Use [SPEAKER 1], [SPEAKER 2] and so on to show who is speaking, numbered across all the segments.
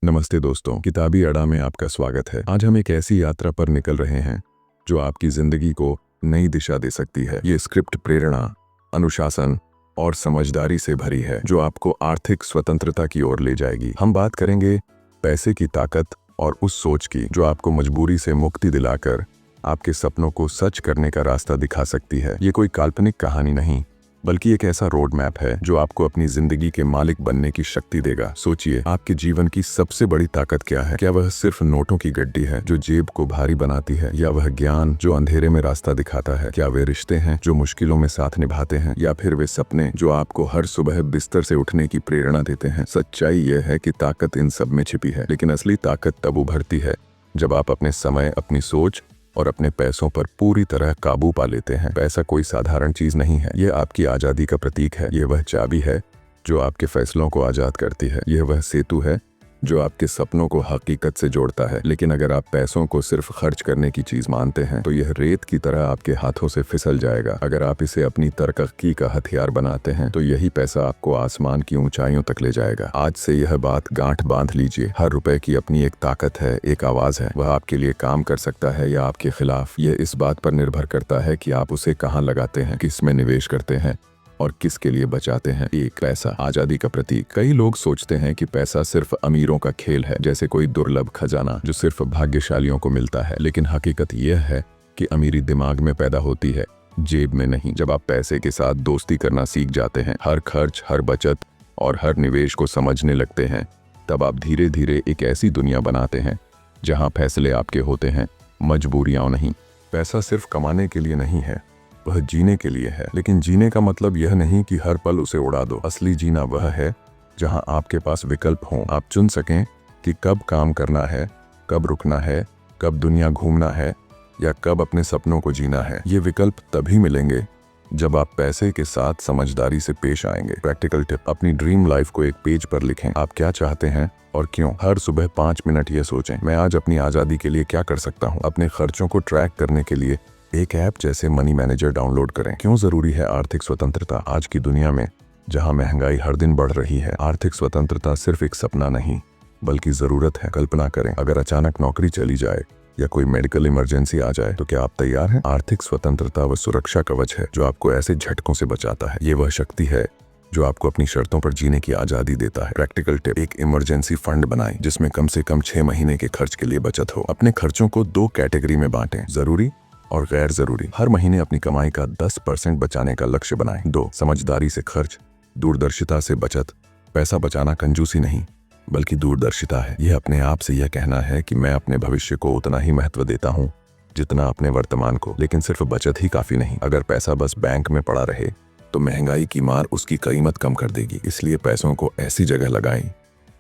[SPEAKER 1] नमस्ते दोस्तों, किताबी अड्डा में आपका स्वागत है। आज हम एक ऐसी यात्रा पर निकल रहे हैं जो आपकी जिंदगी को नई दिशा दे सकती है। ये स्क्रिप्ट प्रेरणा, अनुशासन और समझदारी से भरी है, जो आपको आर्थिक स्वतंत्रता की ओर ले जाएगी। हम बात करेंगे पैसे की ताकत और उस सोच की जो आपको मजबूरी से मुक्ति दिलाकर आपके सपनों को सच करने का रास्ता दिखा सकती है। ये कोई काल्पनिक कहानी नहीं, बल्कि एक ऐसा रोड मैप है जो आपको अपनी जिंदगी के मालिक बनने की शक्ति देगा। सोचिए, आपके जीवन की सबसे बड़ी ताकत क्या है? क्या वह सिर्फ नोटों की गड्डी है जो जेब को भारी बनाती है, या वह ज्ञान जो अंधेरे में रास्ता दिखाता है? क्या वे रिश्ते हैं जो मुश्किलों में साथ निभाते हैं, या फिर वे सपने जो आपको हर सुबह बिस्तर से उठने की प्रेरणा देते हैं? सच्चाई यह है कि ताकत इन सब में छिपी है, लेकिन असली ताकत तब उभरती है जब आप अपने समय, अपनी सोच और अपने पैसों पर पूरी तरह काबू पा लेते हैं। पैसा कोई साधारण चीज नहीं है, यह आपकी आजादी का प्रतीक है। यह वह चाबी है जो आपके फैसलों को आजाद करती है। यह वह सेतु है जो आपके सपनों को हकीकत से जोड़ता है। लेकिन अगर आप पैसों को सिर्फ खर्च करने की चीज मानते हैं तो यह रेत की तरह आपके हाथों से फिसल जाएगा। अगर आप इसे अपनी तरक्की का हथियार बनाते हैं तो यही पैसा आपको आसमान की ऊंचाइयों तक ले जाएगा। आज से यह बात गांठ बांध लीजिए। हर रुपए की अपनी एक ताकत है, एक आवाज है। वह आपके लिए काम कर सकता है या आपके खिलाफ। यह इस बात पर निर्भर करता है कि आप उसे कहाँ लगाते हैं, किस में निवेश करते हैं और किसके लिए बचाते हैं। एक पैसा, आजादी का प्रतीक। कई लोग सोचते हैं कि पैसा सिर्फ अमीरों का खेल है, जैसे कोई दुर्लभ खजाना जो सिर्फ भाग्यशालियों को मिलता है। लेकिन हकीकत यह है कि अमीरी दिमाग में पैदा होती है, जेब में नहीं। जब आप पैसे के साथ दोस्ती करना सीख जाते हैं, हर खर्च, हर बचत और हर निवेश को समझने लगते हैं, तब आप धीरे धीरे एक ऐसी दुनिया बनाते हैं जहाँ फैसले आपके होते हैं, मजबूरियां नहीं। पैसा सिर्फ कमाने के लिए नहीं है, वह जीने के लिए है। लेकिन जीने का मतलब यह नहीं कि हर पल उसे उड़ा दो। असली जीना वह है जहां आपके पास विकल्प हों। आप चुन सकें कि कब काम करना है, कब रुकना है, कब दुनिया घूमना है, या कब अपने सपनों को जीना है। ये विकल्प तभी मिलेंगे जब आप पैसे के साथ समझदारी से पेश आएंगे। प्रैक्टिकल टिप: अपनी ड्रीम लाइफ को एक पेज पर लिखें। आप क्या चाहते हैं और क्यों? हर सुबह 5 मिनट ये सोचें, मैं आज अपनी आजादी के लिए क्या कर सकता हूँ। अपने खर्चों को ट्रैक करने के लिए एक ऐप जैसे मनी मैनेजर डाउनलोड करें। क्यों जरूरी है आर्थिक स्वतंत्रता? आज की दुनिया में जहां महंगाई हर दिन बढ़ रही है, आर्थिक स्वतंत्रता सिर्फ एक सपना नहीं बल्कि जरूरत है। कल्पना करें, अगर अचानक नौकरी चली जाए या कोई मेडिकल इमरजेंसी आ जाए तो क्या आप तैयार हैं? आर्थिक स्वतंत्रता वह सुरक्षा कवच है जो आपको ऐसे झटकों से बचाता है। ये वह शक्ति है जो आपको अपनी शर्तों पर जीने की आजादी देता है। प्रैक्टिकल टिप: एक इमरजेंसी फंड बनाएं जिसमें कम से कम 6 महीने के खर्च के लिए बचत हो। अपने खर्चों को 2 कैटेगरी में बांटें, जरूरी और गैर जरूरी। हर महीने अपनी कमाई का 10% बचाने का लक्ष्य बनाएं। 2. समझदारी से खर्च, दूरदर्शिता से बचत। पैसा बचाना कंजूसी नहीं बल्कि दूरदर्शिता है। यह अपने आप से यह कहना है कि मैं अपने भविष्य को उतना ही महत्व देता हूँ जितना अपने वर्तमान को। लेकिन सिर्फ बचत ही काफी नहीं। अगर पैसा बस बैंक में पड़ा रहे तो महंगाई की मार उसकी कीमत कम कर देगी। इसलिए पैसों को ऐसी जगह लगाएं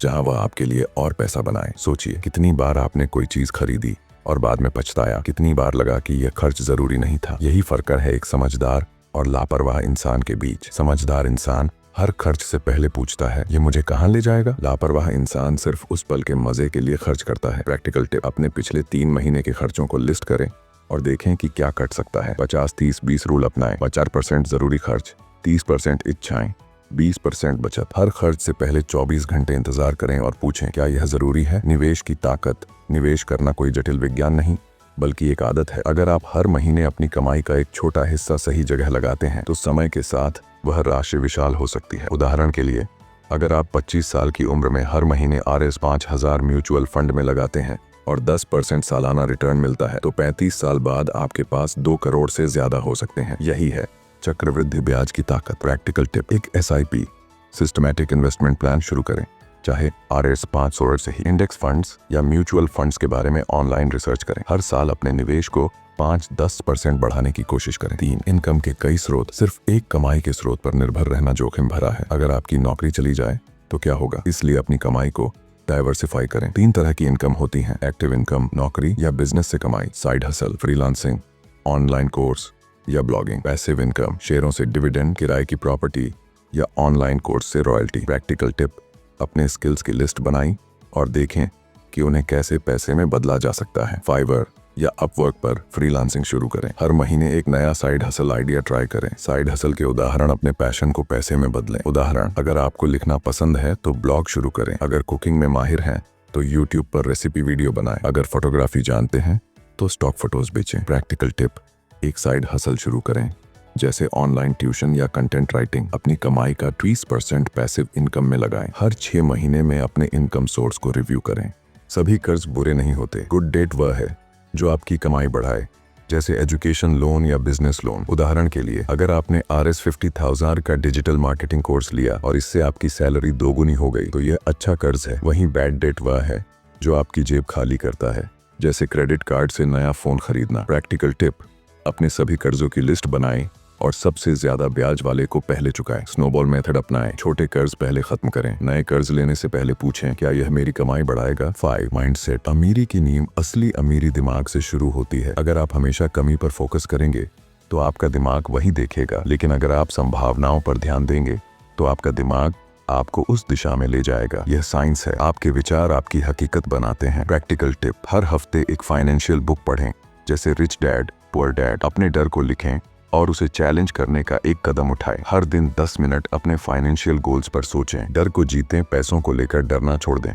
[SPEAKER 1] जहां वह आपके लिए और पैसा बनाए। सोचिए, कितनी बार आपने कोई चीज खरीदी और बाद में पछताया? कितनी बार लगा कि यह खर्च जरूरी नहीं था? यही फर्क है एक समझदार और लापरवाह इंसान के बीच। समझदार इंसान हर खर्च से पहले पूछता है, ये मुझे कहाँ ले जाएगा? लापरवाह इंसान सिर्फ उस पल के मजे के लिए खर्च करता है। प्रैक्टिकल टिप: अपने पिछले 3 महीने के खर्चों को लिस्ट करें और देखें कि क्या कट सकता है। 50-30-20 रूल अपनाएं। 50% जरूरी खर्च, 30% इच्छाएं, 20% बचत। हर खर्च से पहले 24 घंटे इंतजार करें और पूछें, क्या यह जरूरी है? निवेश की ताकत: निवेश करना कोई जटिल विज्ञान नहीं बल्कि एक आदत है। अगर आप हर महीने अपनी कमाई का एक छोटा हिस्सा सही जगह लगाते हैं तो समय के साथ वह राशि विशाल हो सकती है। उदाहरण के लिए, अगर आप 25 साल की उम्र में हर महीने RS 5000 म्यूचुअल फंड में लगाते हैं और 10% सालाना रिटर्न मिलता है तो 35 साल बाद आपके पास 2 करोड़ से ज्यादा हो सकते हैं। यही है चक्रवृद्धि ब्याज की ताकत। प्रैक्टिकल टिप: एक SIP सिस्टमैटिक इन्वेस्टमेंट प्लान शुरू करें। चाहे RS 500 से ही इंडेक्स फंड्स या म्यूचुअल फंड्स के बारे में ऑनलाइन रिसर्च करें। हर साल अपने निवेश को 5-10% बढ़ाने की कोशिश करें। 3. इनकम के कई स्रोत: सिर्फ एक कमाई के स्रोत पर निर्भर रहना जोखिम भरा है। अगर आपकी नौकरी चली जाए तो क्या होगा? इसलिए अपनी कमाई को डाइवर्सिफाई करें। 3 तरह की इनकम होती हैं: एक्टिव इनकम, नौकरी या बिजनेस से कमाई; side hustle, freelancing, online course या ब्लॉगिंग; पैसिव इनकम, शेयरों से डिविडेंड, किराए की प्रॉपर्टी या ऑनलाइन कोर्स से रॉयल्टी। प्रैक्टिकल टिप: अपने स्किल्स की लिस्ट बनाएं और देखें कि उन्हें कैसे पैसे में बदला जा सकता है। फाइवर या अपवर्क पर फ्रीलांसिंग शुरू करें। हर महीने एक नया साइड हसल आइडिया ट्राई करें। साइड हसल के उदाहरण: अपने पैशन को पैसे में बदलें। उदाहरण: अगर आपको लिखना पसंद है तो ब्लॉग शुरू करें। अगर कुकिंग में माहिर हैं तो यूट्यूब पर रेसिपी वीडियो बनाएं। अगर फोटोग्राफी जानते हैं तो स्टॉक फोटोज बेचें। प्रैक्टिकल टिप, एक साइड हसल शुरू करें, जैसे ऑनलाइन ट्यूशन या कंटेंट राइटिंग। अपनी कमाई का 20% पैसिव इनकम में लगाएं। हर 6 महीने में अपने इनकम सोर्स को रिव्यू करें। सभी कर्ज बुरे नहीं होते। गुड डेट वह है जो आपकी कमाई बढ़ाए, जैसे एजुकेशन लोन या बिजनेस लोन। उदाहरण के लिए, अगर आपने RS 50,000 का डिजिटल मार्केटिंग कोर्स लिया और इससे आपकी सैलरी दोगुनी हो गई, तो यह अच्छा कर्ज है। वहीं बैड डेट वह है जो आपकी जेब खाली करता है, जैसे क्रेडिट कार्ड से नया फोन खरीदना। प्रैक्टिकल टिप, अपने सभी कर्जों की लिस्ट बनाएं और सबसे ज्यादा ब्याज वाले को पहले चुकाएं। स्नोबॉल मेथड अपनाएं। छोटे कर्ज पहले खत्म करें। नए कर्ज लेने से पहले पूछें, क्या यह मेरी कमाई बढ़ाएगा? 5 माइंडसेट, अमीरी की नींव असली अमीरी दिमाग से शुरू होती है। अगर आप हमेशा कमी पर फोकस करेंगे तो आपका दिमाग वही देखेगा, लेकिन अगर आप संभावनाओं पर ध्यान देंगे तो आपका दिमाग आपको उस दिशा में ले जाएगा। यह साइंस है। आपके विचार आपकी हकीकत बनाते हैं। प्रैक्टिकल टिप, हर हफ्ते एक फाइनेंशियल बुक पढ़ें, जैसे रिच डैड पुअर डैड। अपने डर को लिखें और उसे चैलेंज करने का एक कदम उठाएं। हर दिन 10 मिनट अपने फाइनेंशियल गोल्स पर सोचें। डर को जीतें, पैसों को लेकर डरना छोड़ दें।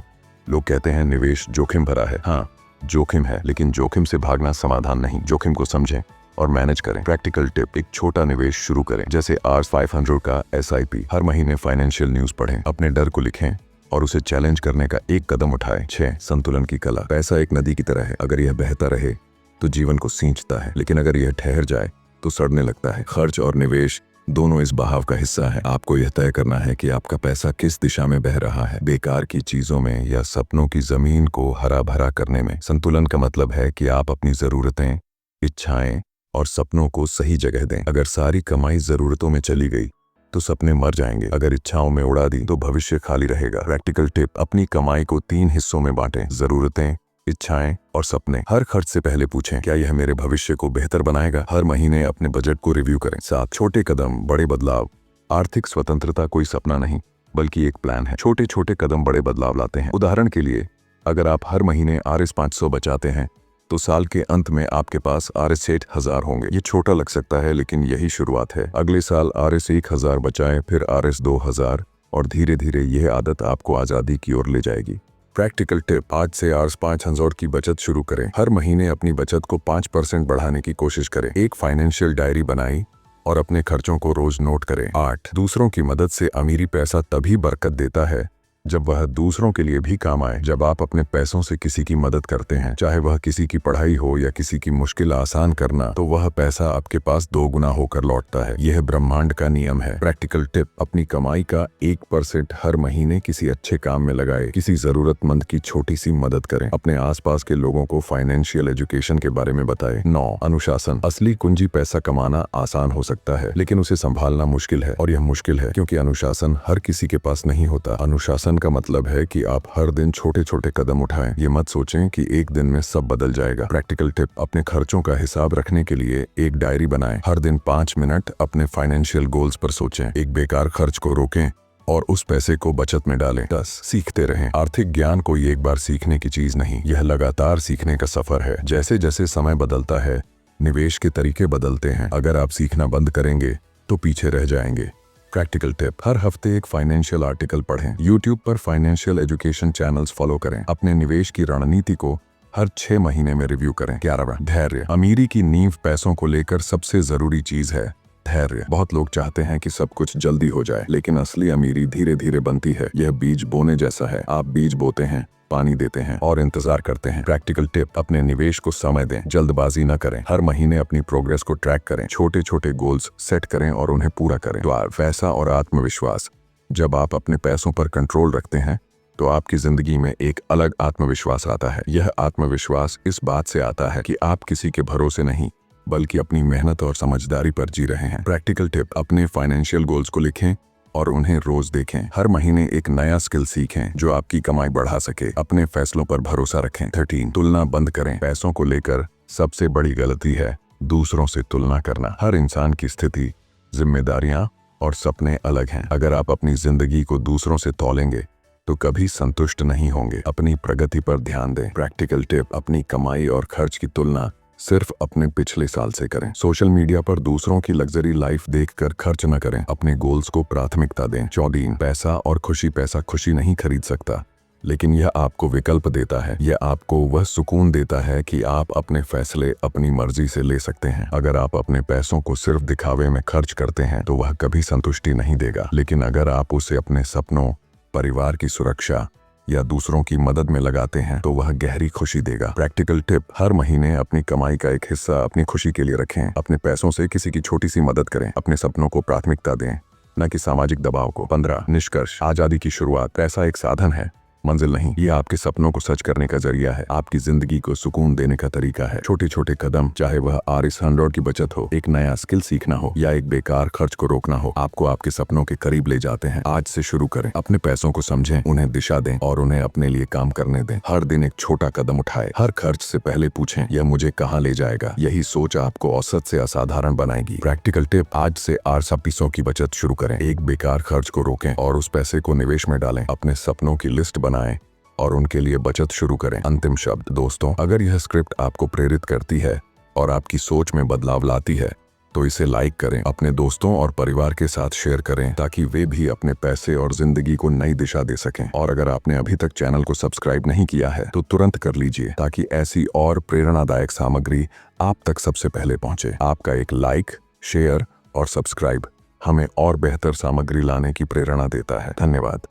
[SPEAKER 1] लोग कहते हैं निवेश जोखिम भरा है। हाँ, जोखिम है, लेकिन जोखिम से भागना समाधान नहीं। जोखिम को समझें और मैनेज करें। प्रैक्टिकल टिप, एक छोटा निवेश शुरू करें, जैसे Rs 500 का SIP। हर महीने फाइनेंशियल न्यूज पढ़ें, अपने डर को लिखें और उसे चैलेंज करने का एक कदम उठाएं। 6 संतुलन की कला, पैसा एक नदी की तरह है। अगर यह बहता रहे तो जीवन को सींचता है, लेकिन अगर यह ठहर जाए तो सड़ने लगता है। खर्च और निवेश दोनों इस बहाव का हिस्सा है। आपको यह तय करना है कि आपका पैसा किस दिशा में बह रहा है, बेकार की चीजों में या सपनों की जमीन को हरा भरा करने में। संतुलन का मतलब है कि आप अपनी जरूरतें, इच्छाएं और सपनों को सही जगह दें। अगर सारी कमाई जरूरतों में चली गई तो सपने मर जाएंगे। अगर इच्छाओं में उड़ा दी तो भविष्य खाली रहेगा। प्रैक्टिकल टिप, अपनी कमाई को 3 हिस्सों में बांटें, जरूरतें, इच्छाएं और सपने। हर खर्च से पहले पूछें, क्या यह मेरे भविष्य को बेहतर बनाएगा? हर महीने अपने बजट को रिव्यू करें। 7 छोटे कदम बड़े बदलाव। आर्थिक स्वतंत्रता कोई सपना नहीं, बल्कि एक प्लान है। छोटे छोटे कदम बड़े बदलाव लाते हैं। उदाहरण के लिए, अगर आप हर महीने RS 500 बचाते हैं तो साल के अंत में आपके पास RS 6000 होंगे। ये छोटा लग सकता है, लेकिन यही शुरुआत है। अगले साल RS 1000 बचाएं, फिर RS 2000 और धीरे धीरे यह आदत आपको आजादी की ओर ले जाएगी। प्रैक्टिकल टिप, आज से RS 5000 की बचत शुरू करें। हर महीने अपनी बचत को 5% बढ़ाने की कोशिश करें। एक फाइनेंशियल डायरी बनाई और अपने खर्चों को रोज नोट करें। 8 दूसरों की मदद से अमीरी पैसा तभी बरकत देता है जब वह दूसरों के लिए भी काम आए। जब आप अपने पैसों से किसी की मदद करते हैं, चाहे वह किसी की पढ़ाई हो या किसी की मुश्किल आसान करना, तो वह पैसा आपके पास 2 गुना होकर लौटता है। यह ब्रह्मांड का नियम है। प्रैक्टिकल टिप, अपनी कमाई का 1% हर महीने किसी अच्छे काम में लगाए। किसी जरूरतमंद की छोटी सी मदद करें। अपने आसपास के लोगों को फाइनेंशियल एजुकेशन के बारे में बताएं। 9 अनुशासन। असली कुंजी पैसा कमाना आसान हो सकता है, लेकिन उसे संभालना मुश्किल है। और यह मुश्किल है क्योंकि अनुशासन हर किसी के पास नहीं होता। अनुशासन का मतलब है कि आप हर दिन छोटे छोटे कदम उठाएं। ये मत सोचें कि एक दिन में सब बदल जाएगा। प्रैक्टिकल टिप, अपने खर्चों का हिसाब रखने के लिए एक डायरी बनाएं। हर दिन 5 मिनट अपने फाइनेंशियल गोल्स पर सोचें। एक बेकार खर्च को रोकें और उस पैसे को बचत में डालें। 10 सीखते रहें। आर्थिक ज्ञान कोई एक बार सीखने की चीज नहीं, यह लगातार सीखने का सफर है। जैसे जैसे समय बदलता है, निवेश के तरीके बदलते हैं। अगर आप सीखना बंद करेंगे तो पीछे रह जाएंगे। प्रैक्टिकल टिप, हर हफ्ते एक फाइनेंशियल आर्टिकल पढ़ें। यूट्यूब पर फाइनेंशियल एजुकेशन चैनल्स फॉलो करें। अपने निवेश की रणनीति को हर 6 महीने में रिव्यू करें। 11 धैर्य। अमीरी की नींव पैसों को लेकर सबसे जरूरी चीज है धैर्य। बहुत लोग चाहते हैं कि सब कुछ जल्दी हो जाए, लेकिन असली अमीरी धीरे धीरे बनती है। यह बीज बोने जैसा है। आप बीज बोते हैं, पानी देते हैं और इंतजार करते हैं। प्रैक्टिकल टिप, अपने निवेश को समय दें, जल्दबाजी न करें। हर महीने अपनी प्रोग्रेस को ट्रैक करें। छोटे छोटे गोल्स सेट करें और उन्हें पूरा करें। 12 पैसा और आत्मविश्वास। जब आप अपने पैसों पर कंट्रोल रखते हैं तो आपकी जिंदगी में एक अलग आत्मविश्वास आता है। यह आत्मविश्वास इस बात से आता है कि आप किसी के भरोसे नहीं, बल्कि अपनी मेहनत और समझदारी पर जी रहे हैं। प्रैक्टिकल टिप, अपने फाइनेंशियल गोल्स को लिखें और उन्हें रोज देखें। हर महीने एक नया स्किल सीखें जो आपकी कमाई बढ़ा सके। अपने फैसलों पर भरोसा रखें। 13 तुलना बंद करें। पैसों को लेकर सबसे बड़ी गलती है दूसरों से तुलना करना। हर इंसान की स्थिति, जिम्मेदारियां और सपने अलग हैं। अगर आप अपनी जिंदगी को दूसरों से तौलेंगे तो कभी संतुष्ट नहीं होंगे। अपनी प्रगति पर ध्यान दें। प्रैक्टिकल टिप, अपनी कमाई और खर्च की तुलना सिर्फ अपने पिछले साल से करें। सोशल मीडिया पर दूसरों की लग्जरी लाइफ देखकर खर्च न करें। अपने गोल्स को प्राथमिकता दें। 14 पैसा और खुशी। पैसा खुशी नहीं खरीद सकता, लेकिन यह आपको विकल्प देता है। यह आपको वह सुकून देता है कि आप अपने फैसले अपनी मर्जी से ले सकते हैं। अगर आप अपने पैसों को सिर्फ दिखावे में खर्च करते हैं तो वह कभी संतुष्टि नहीं देगा, लेकिन अगर आप उसे अपने सपनों, परिवार की सुरक्षा या दूसरों की मदद में लगाते हैं तो वह गहरी खुशी देगा। प्रैक्टिकल टिप: हर महीने अपनी कमाई का एक हिस्सा अपनी खुशी के लिए रखें। अपने पैसों से किसी की छोटी सी मदद करें। अपने सपनों को प्राथमिकता दें, न कि सामाजिक दबाव को। 15 निष्कर्ष: आजादी की शुरुआत। पैसा एक साधन है, मंजिल नहीं। ये आपके सपनों को सच करने का जरिया है, आपकी जिंदगी को सुकून देने का तरीका है। छोटे छोटे कदम, चाहे वह RS100 की बचत हो, एक नया स्किल सीखना हो या एक बेकार खर्च को रोकना हो, आपको आपके सपनों के करीब ले जाते हैं। आज से शुरू करें। अपने पैसों को समझें, उन्हें दिशा दें और उन्हें अपने लिए काम करने दें। हर दिन एक छोटा कदम उठाएं। हर खर्च से पहले पूछें, यह मुझे कहाँ ले जाएगा। यही सोच आपको औसत से असाधारण बनाएगी। प्रैक्टिकल टिप: आज से RS100 की बचत शुरू करें। एक बेकार खर्च को रोकें और उस पैसे को निवेश में डालें। अपने सपनों की लिस्ट बनाएं और उनके लिए बचत शुरू करें। अंतिम शब्द: दोस्तों, अगर यह स्क्रिप्ट आपको प्रेरित करती है और आपकी सोच में बदलाव लाती है तो इसे लाइक करें, अपने दोस्तों और परिवार के साथ शेयर करें ताकि वे भी अपने पैसे और जिंदगी को नई दिशा दे सकें। और अगर आपने अभी तक चैनल को सब्सक्राइब नहीं किया है तो तुरंत कर लीजिए ताकि ऐसी और प्रेरणादायक सामग्री आप तक सबसे पहले पहुंचे। आपका एक लाइक, शेयर और सब्सक्राइब हमें और बेहतर सामग्री लाने की प्रेरणा देता है। धन्यवाद।